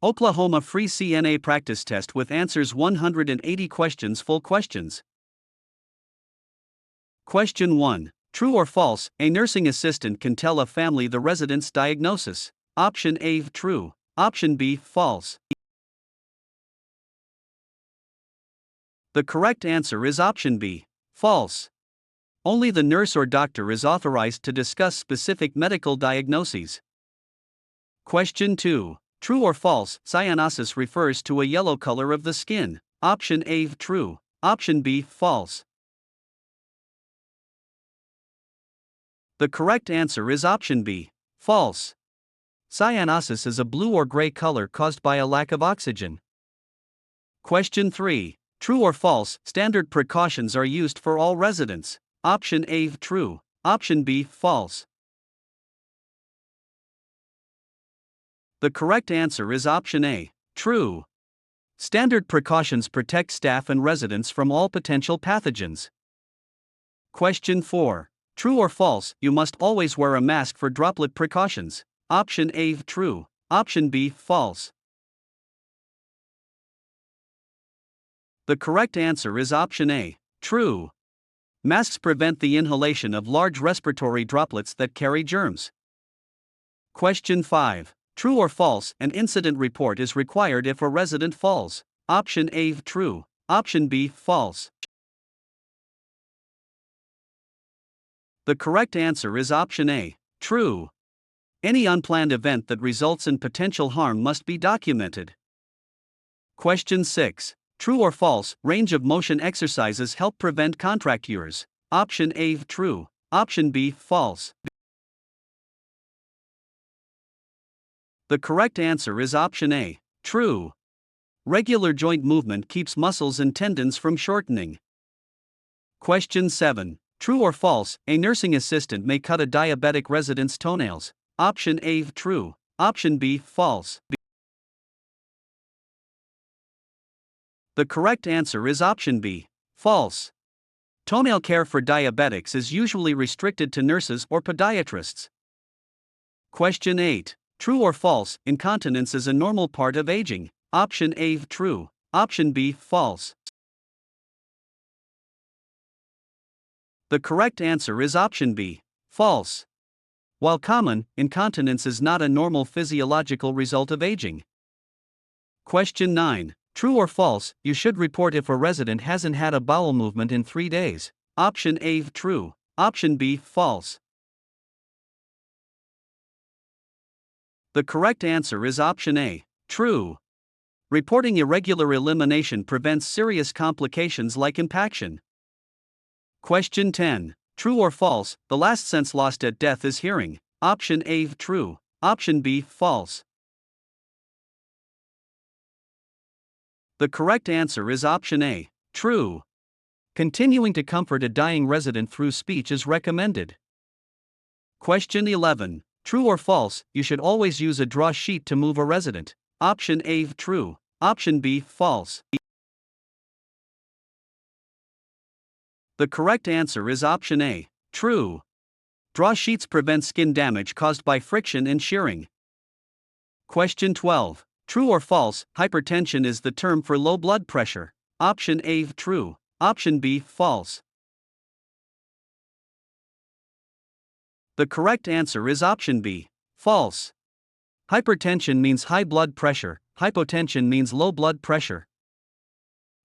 Oklahoma free CNA practice test with answers 180 questions. Full questions. Question 1. True or false, a nursing assistant can tell a family the resident's diagnosis? Option A, true. Option B, false. The correct answer is option B, false. Only the nurse or doctor is authorized to discuss specific medical diagnoses. Question 2. True or false, cyanosis refers to a yellow color of the skin? Option A, true. Option B, false. The correct answer is option B, false. Cyanosis is a blue or gray color caused by a lack of oxygen. Question 3. True or false, standard precautions are used for all residents? Option A, true. Option B, false. The correct answer is option A, true. Standard precautions protect staff and residents from all potential pathogens. Question 4. True or false, you must always wear a mask for droplet precautions? Option A, true. Option B, false. The correct answer is option A, true. Masks prevent the inhalation of large respiratory droplets that carry germs. Question 5. True or false, an incident report is required if a resident falls? Option A, true. Option B, false. The correct answer is option A, true. Any unplanned event that results in potential harm must be documented. Question 6. True or false, range of motion exercises help prevent contractures? Option A, true. Option B, false. The correct answer is option A, true. Regular joint movement keeps muscles and tendons from shortening. Question 7. True or false, a nursing assistant may cut a diabetic resident's toenails? Option A, true. Option B, false. The correct answer is option B, false. Toenail care for diabetics is usually restricted to nurses or podiatrists. Question 8. True or false, incontinence is a normal part of aging? Option A, true. Option B, false. The correct answer is option B, false. While common, incontinence is not a normal physiological result of aging. Question 9. True or false, you should report if a resident hasn't had a bowel movement in 3 days? Option A, true. Option B, false. The correct answer is option A, true. Reporting irregular elimination prevents serious complications like impaction. Question 10. True or false, the last sense lost at death is hearing? Option A, true. Option B, false. The correct answer is option A, true. Continuing to comfort a dying resident through speech is recommended. Question 11. True or false, you should always use a draw sheet to move a resident? Option A, true. Option B, false. The correct answer is option A, true. Draw sheets prevent skin damage caused by friction and shearing. Question 12. True or false, hypertension is the term for low blood pressure? Option A, true. Option B, false. The correct answer is option B, false. Hypertension means high blood pressure, hypotension means low blood pressure.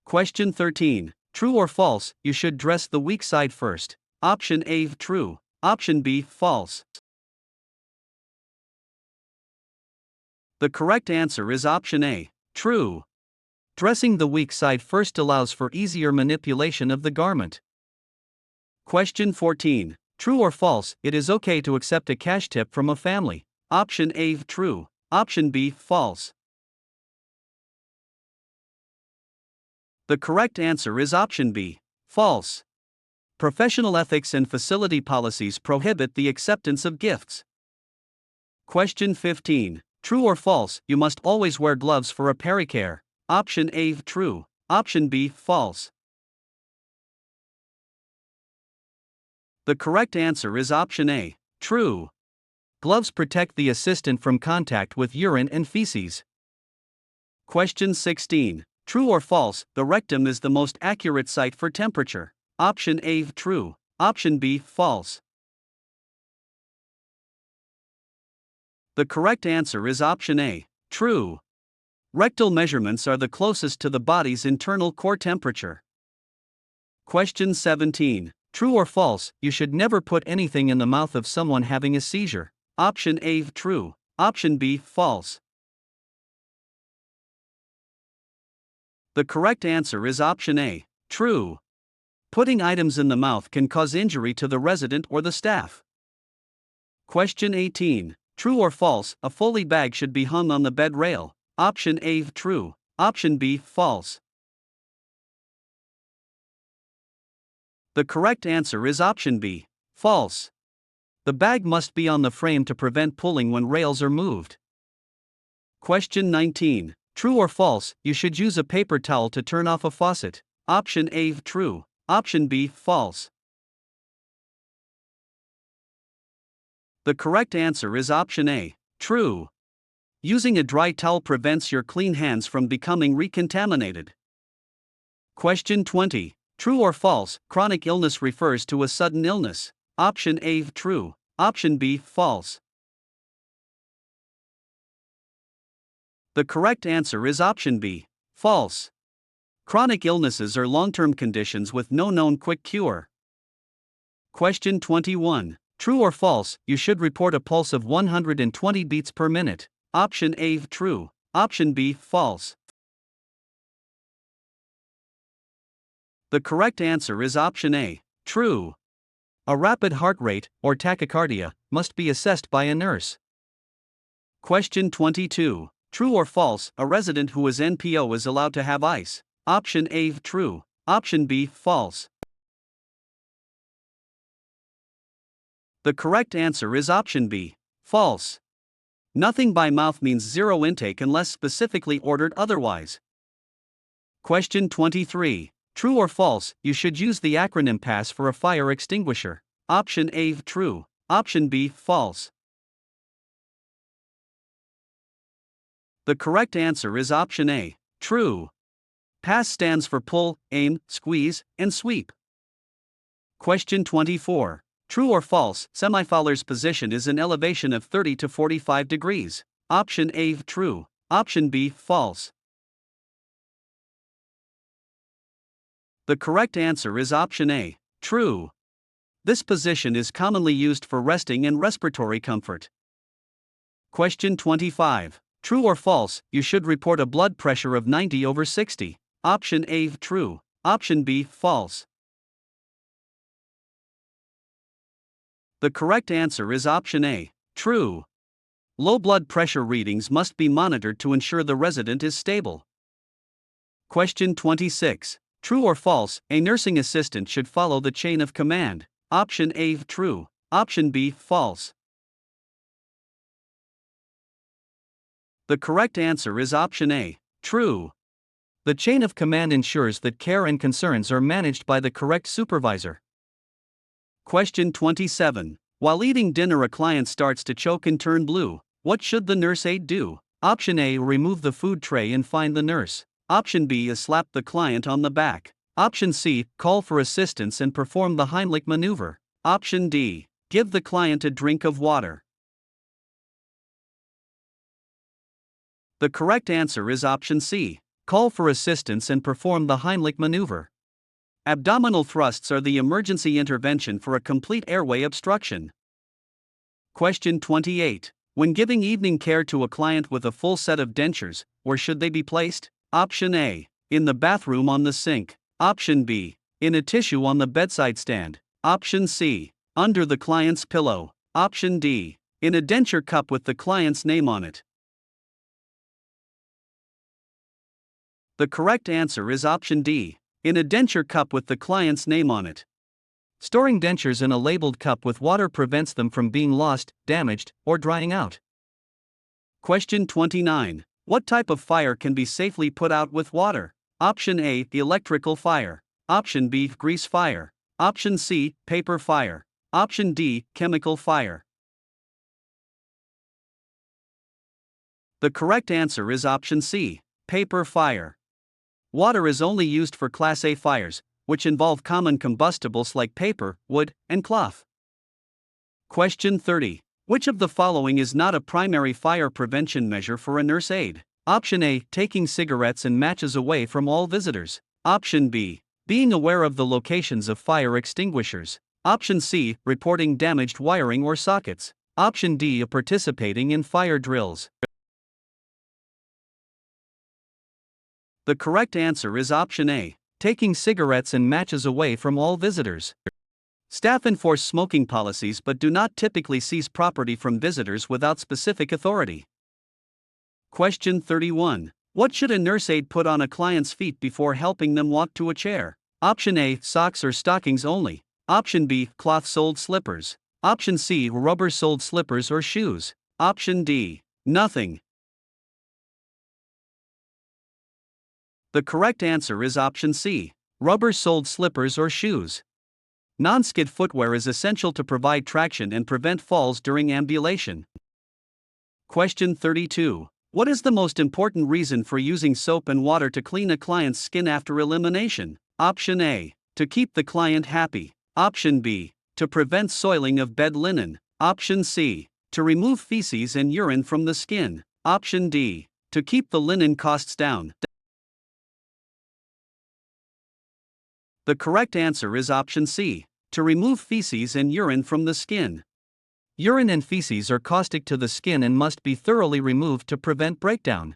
Question 13. True or false, you should dress the weak side first? Option A, true. Option B, false. The correct answer is option A, true. Dressing the weak side first allows for easier manipulation of the garment. Question 14. True or false, it is okay to accept a cash tip from a family? Option A, true. Option B, false. The correct answer is option B, false. Professional ethics and facility policies prohibit the acceptance of gifts. Question 15. True or false, you must always wear gloves for a pericare? Option A, true. Option B, false. The correct answer is option A, true. Gloves protect the assistant from contact with urine and feces. Question 16. True or false, the rectum is the most accurate site for temperature? Option A, true. Option B, false. The correct answer is option A, true. Rectal measurements are the closest to the body's internal core temperature. Question 17. True or false, you should never put anything in the mouth of someone having a seizure? Option A, true. Option B, false. The correct answer is option A, true. Putting items in the mouth can cause injury to the resident or the staff. Question 18. True or false, a Foley bag should be hung on the bed rail? Option A, true. Option B, false. The correct answer is option B, false. The bag must be on the frame to prevent pulling when rails are moved. Question 19. True or false, you should use a paper towel to turn off a faucet? Option A, true. Option B, false. The correct answer is option A, true. Using a dry towel prevents your clean hands from becoming recontaminated. Question 20. True or false, chronic illness refers to a sudden illness? Option A, true. Option B, false. The correct answer is option B, false. Chronic illnesses are long-term conditions with no known quick cure. Question 21. True or false, you should report a pulse of 120 beats per minute? Option A, true. Option B, false. The correct answer is option A, true. A rapid heart rate, or tachycardia, must be assessed by a nurse. Question 22. True or false, a resident who is NPO is allowed to have ice? Option A, true. Option B, false. The correct answer is option B, false. Nothing by mouth means zero intake unless specifically ordered otherwise. Question 23. True or false, you should use the acronym PASS for a fire extinguisher? Option A, true. Option B, false. The correct answer is option A, true. PASS stands for pull, aim, squeeze, and sweep. Question 24. True or false, semifowler's position is an elevation of 30 to 45 degrees? Option A, true. Option B, false. The correct answer is option A, true. This position is commonly used for resting and respiratory comfort. Question 25. True or false, you should report a blood pressure of 90/60? Option A, true. Option B, false. The correct answer is option A, true. Low blood pressure readings must be monitored to ensure the resident is stable. Question 26. True or false, a nursing assistant should follow the chain of command? Option A, true. Option B, false. The correct answer is option A, true. The chain of command ensures that care and concerns are managed by the correct supervisor. Question 27. While eating dinner, a client starts to choke and turn blue. What should the nurse aide do? Option A, remove the food tray and find the nurse. Option B is slap the client on the back. Option C, call for assistance and perform the Heimlich maneuver. Option D, give the client a drink of water. The correct answer is option C, call for assistance and perform the Heimlich maneuver. Abdominal thrusts are the emergency intervention for a complete airway obstruction. Question 28. When giving evening care to a client with a full set of dentures, where should they be placed? Option A, in the bathroom on the sink. Option B, in a tissue on the bedside stand. Option C, under the client's pillow. Option D, in a denture cup with the client's name on it. The correct answer is option D, in a denture cup with the client's name on it. Storing dentures in a labeled cup with water prevents them from being lost, damaged, or drying out. Question 29. What type of fire can be safely put out with water? Option A, electrical fire. Option B, grease fire. Option C, paper fire. Option D, chemical fire. The correct answer is option C, paper fire. Water is only used for Class A fires, which involve common combustibles like paper, wood, and cloth. Question 30. Which of the following is not a primary fire prevention measure for a nurse aide? Option A. Taking cigarettes and matches away from all visitors. Option B. Being aware of the locations of fire extinguishers. Option C. Reporting damaged wiring or sockets. Option D. Participating in fire drills. The correct answer is option A. Taking cigarettes and matches away from all visitors. Staff enforce smoking policies but do not typically seize property from visitors without specific authority. Question 31. What should a nurse aide put on a client's feet before helping them walk to a chair? Option A. Socks or stockings only. Option B. Cloth-soled slippers. Option C. Rubber-soled slippers or shoes. Option D. Nothing. The correct answer is option C. Rubber-soled slippers or shoes. Non-skid footwear is essential to provide traction and prevent falls during ambulation. Question 32. What is the most important reason for using soap and water to clean a client's skin after elimination? Option A. To keep the client happy. Option B. To prevent soiling of bed linen. Option C. To remove feces and urine from the skin. Option D. To keep the linen costs down. The correct answer is option C. To remove feces and urine from the skin. Urine and feces are caustic to the skin and must be thoroughly removed to prevent breakdown.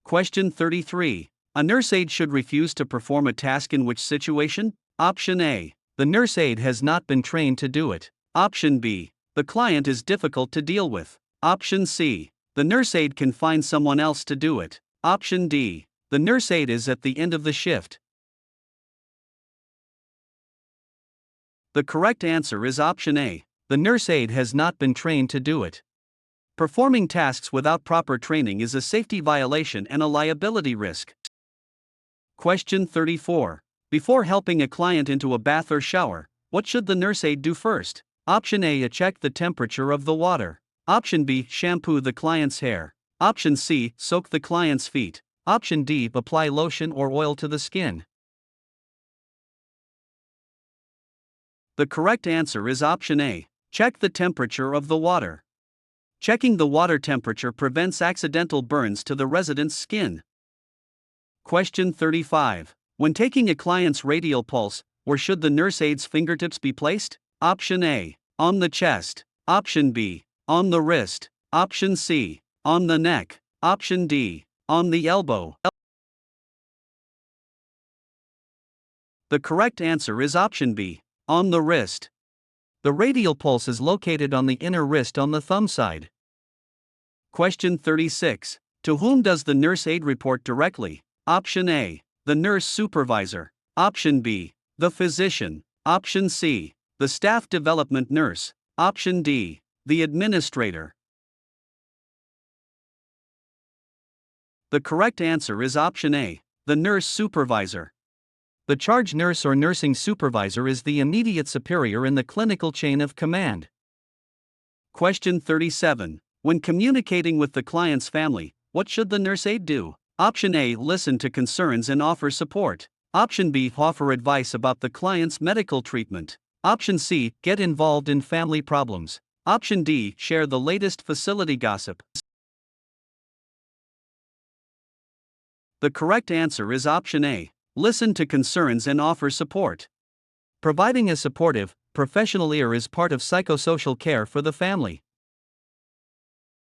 Question 33. A nurse aide should refuse to perform a task in which situation? Option A. The nurse aide has not been trained to do it. Option B. The client is difficult to deal with. Option C. The nurse aide can find someone else to do it. Option D. The nurse aide is at the end of the shift. The correct answer is option A. The nurse aide has not been trained to do it. Performing tasks without proper training is a safety violation and a liability risk. Question 34. Before helping a client into a bath or shower, what should the nurse aide do first? Option A. Check the temperature of the water. Option B. Shampoo the client's hair. Option C. Soak the client's feet. Option D. Apply lotion or oil to the skin. The correct answer is option A. Check the temperature of the water. Checking the water temperature prevents accidental burns to the resident's skin. Question 35. When taking a client's radial pulse, where should the nurse aide's fingertips be placed? Option A. On the chest. Option B. On the wrist. Option C. On the neck. Option D. On the elbow. The correct answer is option B. On the wrist. The radial pulse is located on the inner wrist on the thumb side. Question 36. To whom does the nurse aide report directly? Option A. The nurse supervisor. Option B. The physician. Option C. The staff development nurse. Option D. The administrator. The correct answer is option A. The nurse supervisor. The charge nurse or nursing supervisor is the immediate superior in the clinical chain of command. Question 37. When communicating with the client's family, what should the nurse aide do? Option A. Listen to concerns and offer support. Option B. Offer advice about the client's medical treatment. Option C. Get involved in family problems. Option D. Share the latest facility gossip. The correct answer is option A. Listen to concerns and offer support. Providing a supportive, professional ear is part of psychosocial care for the family.